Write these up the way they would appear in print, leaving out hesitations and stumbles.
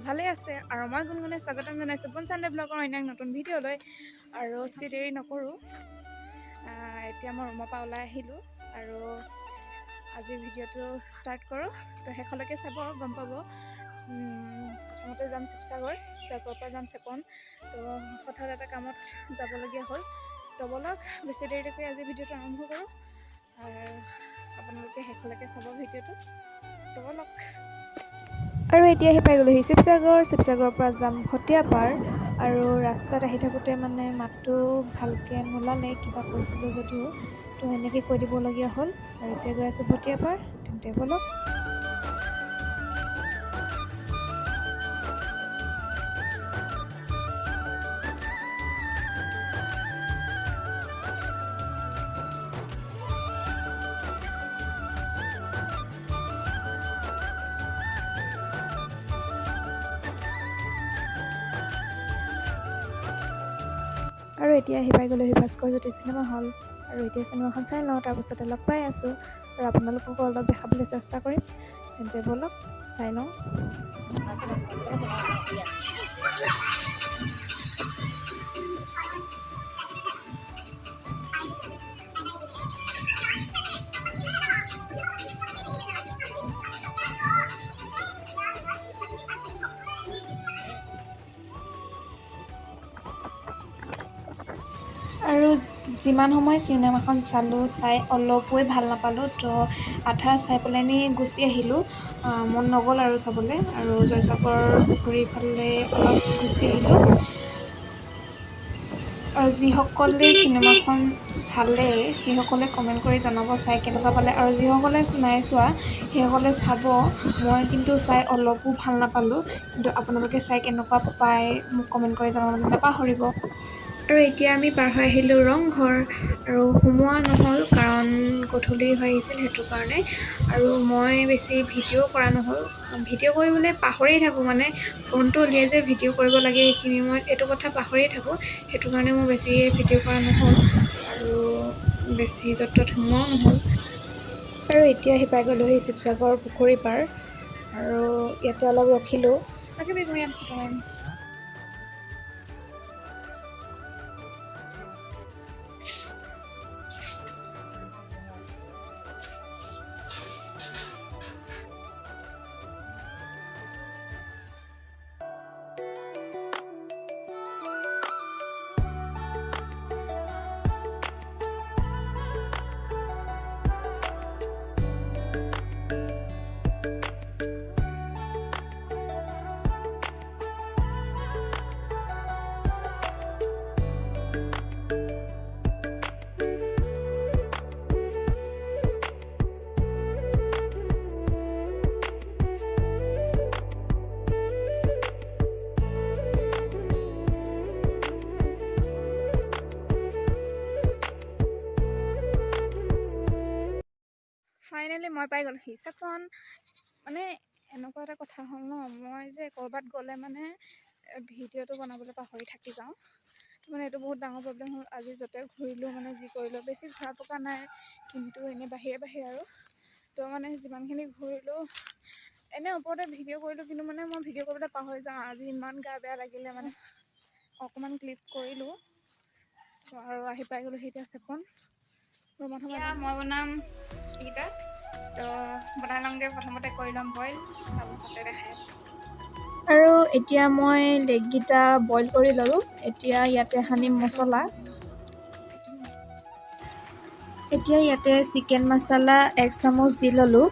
ভালে আছে আৰু মই গুণগুণে স্বাগতম জনাইছোঁ পোন চানডে ব্লগৰ অন্য এক নতুন ভিডিঅ'লৈ আৰু বেছি দেৰি নকৰোঁ। এতিয়া মই ৰুমৰ পৰা ওলাই আহিলোঁ আৰু আজি ভিডিঅ'টো ষ্টাৰ্ট কৰোঁ। তো শেষলৈকে চাব, গম পাব। প্ৰথমতে যাম শিৱসাগৰৰ পৰা যাম চেপন। তো হঠাৎ এটা কামত যাবলগীয়া হ'ল। তো ব'লক বেছি দেৰিলৈকে আজি ভিডিঅ'টো আৰম্ভ কৰোঁ আৰু আপোনালোকে শেষলৈকে চাব ভিডিঅ'টো। তো ব'লক। আৰু এতিয়া আহি পাই গ'লোহি শিৱসাগৰৰ পৰা যাম ভটিয়াপাৰ। আৰু ৰাস্তাত আহি থাকোঁতে মানে মাতটো ভালকৈ নোলালে, কিবা কৈছিলোঁ যদিও তো এনেকৈ কৈ দিবলগীয়া হ'ল। আৰু এতিয়া গৈ আছোঁ ভটিয়াপাৰ, তেন্তে ব'লক। আৰু এতিয়া আহি পাই গ'লোহি ভাস্কৰজ্যোতি চিনেমা হল। আৰু এতিয়া চিনেমাখন চাই লওঁ, তাৰপিছতে লগ পাই আছোঁ আৰু আপোনালোককো অলপ দেখাবলৈ চেষ্টা কৰিম। তেন্তে ব'লক চাই লওঁ। আৰু যিমান সময় চিনেমাখন চাই অলপোৱে ভাল নাপালোঁ। তো আধা চাই পেলাইনি গুচি আহিলোঁ, মন নগ'ল আৰু চাবলৈ। আৰু জয়সাগৰ পুখুৰীৰ ফালে অলপ গুচি আহিলোঁ। আৰু যিসকলে চিনেমাখন চালে সেইসকলে কমেণ্ট কৰি জনাব চাই কেনেকুৱা পালে। আৰু যিসকলে নাই চোৱা সেইসকলে চাব। মই কিন্তু চাই অলপো ভাল নাপালোঁ, কিন্তু আপোনালোকে চাই কেনেকুৱা পায় মোক কমেণ্ট কৰি জনাবলৈ নাপাহৰিব। আৰু এতিয়া আমি পাৰ হৈ আহিলোঁ ৰংঘৰ। আৰু সোমোৱা নহ'ল কাৰণ গধূলি হৈ আহিছিল, সেইটো কাৰণে। আৰু মই বেছি ভিডিঅ' কৰা নহ'ল, ভিডিঅ' কৰিবলৈ পাহৰিয়ে থাকোঁ। মানে ফোনটো উলিয়াই যে ভিডিঅ' কৰিব লাগে এইখিনি সময়ত, এইটো কথা পাহৰিয়ে থাকোঁ। সেইটো কাৰণে মোৰ বেছি ভিডিঅ' কৰা নহ'ল আৰু বেছি য'ত ত'ত সোমোৱাও নহ'ল। আৰু এতিয়া আহি পাই গ'লোহি শিৱসাগৰ পুখুৰী পাৰ। আৰু ইয়াতে অলপ ৰখিলোঁ। ফাইনেলি মই পাই গ'লোহি চেপন। মানে এনেকুৱা এটা কথা হ'ল ন, মই যে ক'ৰবাত গ'লে মানে ভিডিঅ'টো বনাবলৈ পাহৰি থাকি যাওঁ। তো মানে এইটো বহুত ডাঙৰ প্ৰব্লেম হ'ল। আজি য'তে ঘূৰিলোঁ মানে যি কৰিলোঁ, বেছি ঘূৰা পকা নাই, কিন্তু এনেই বাহিৰে আৰু। তো মানে যিমানখিনি ঘূৰিলোঁ এনেই ওপৰতে ভিডিঅ' কৰিলোঁ, কিন্তু মানে মই ভিডিঅ' কৰিবলৈ পাহৰি যাওঁ। আজি ইমান গা বেয়া লাগিলে, মানে অকণমান ক্লিপ কৰিলোঁ। আৰু আহি পাই গ'লোহি এতিয়া চেপন। মই বনাম এইকেইটা, তো বনাই লওঁগৈ। প্ৰথমতে কৰি ল'ম বইল, তাৰপিছতে দেখাই আছোঁ। আৰু এতিয়া মই লেগকেইটা বইল কৰি ল'লোঁ। এতিয়া ইয়াতে সানিম মছলা। এতিয়া ইয়াতে চিকেন মছলা 1 চামুচ দি ল'লোঁ।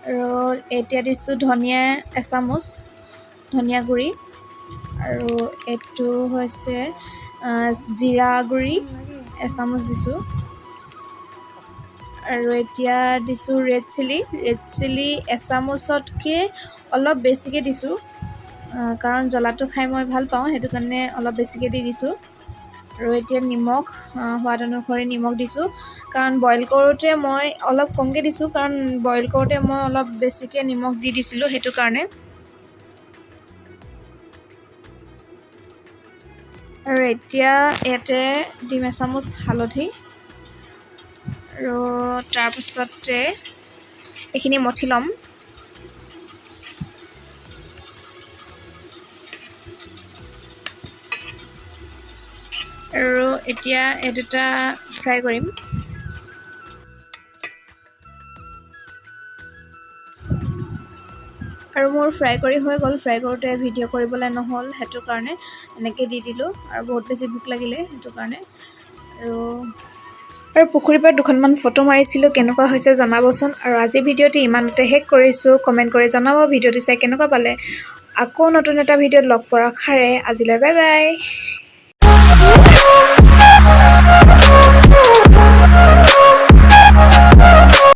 আৰু এতিয়া দিছোঁ ধনিয়া এচামুচ, ধনিয়া গুড়ি। আৰু এইটো হৈছে জিৰা গুড়ি 1 চামুচ দিছোঁ। আৰু এতিয়া দিছোঁ ৰেড চিলি 1 চামুচতকৈ অলপ বেছিকৈ দিছোঁ, কাৰণ জ্বলাটো খাই মই ভাল পাওঁ, সেইটো কাৰণে অলপ বেছিকৈ দি দিছোঁ। আৰু এতিয়া নিমখ, সোৱাদ অনুসৰি নিমখ দিছোঁ। কাৰণ বইল কৰোঁতে মই অলপ কমকৈ দিছোঁ, কাৰণ বইল কৰোঁতে মই অলপ বেছিকৈ নিমখ দি দিছিলোঁ, সেইটো কাৰণে। আৰু এতিয়া ইয়াতে দিম 1 চামুচ হালধি। আৰু তাৰপিছতে এইখিনি মঠি ল'ম। এতিয়া এই দুটা ফ্ৰাই কৰিম। আৰু মোৰ ফ্ৰাই কৰি হৈ গ'ল। ফ্ৰাই কৰোঁতে ভিডিঅ' কৰিবলৈ নহ'ল, সেইটো কাৰণে এনেকৈ দি দিলোঁ। আৰু বহুত বেছি ভোক লাগিলে সেইটো কাৰণে। আৰু পুখুৰীৰ পৰা দুখনমান ফটো মাৰিছিলোঁ, কেনেকুৱা হৈছে জনাবচোন। আৰু আজিৰ ভিডিঅ'টি ইমানতে শেষ কৰিছোঁ। কমেণ্ট কৰি জনাব ভিডিঅ'টি চাই কেনেকুৱা পালে। আকৌ নতুন এটা ভিডিঅ'ত লগ পোৱাৰ আশাৰে আজিলৈ বাই বাই।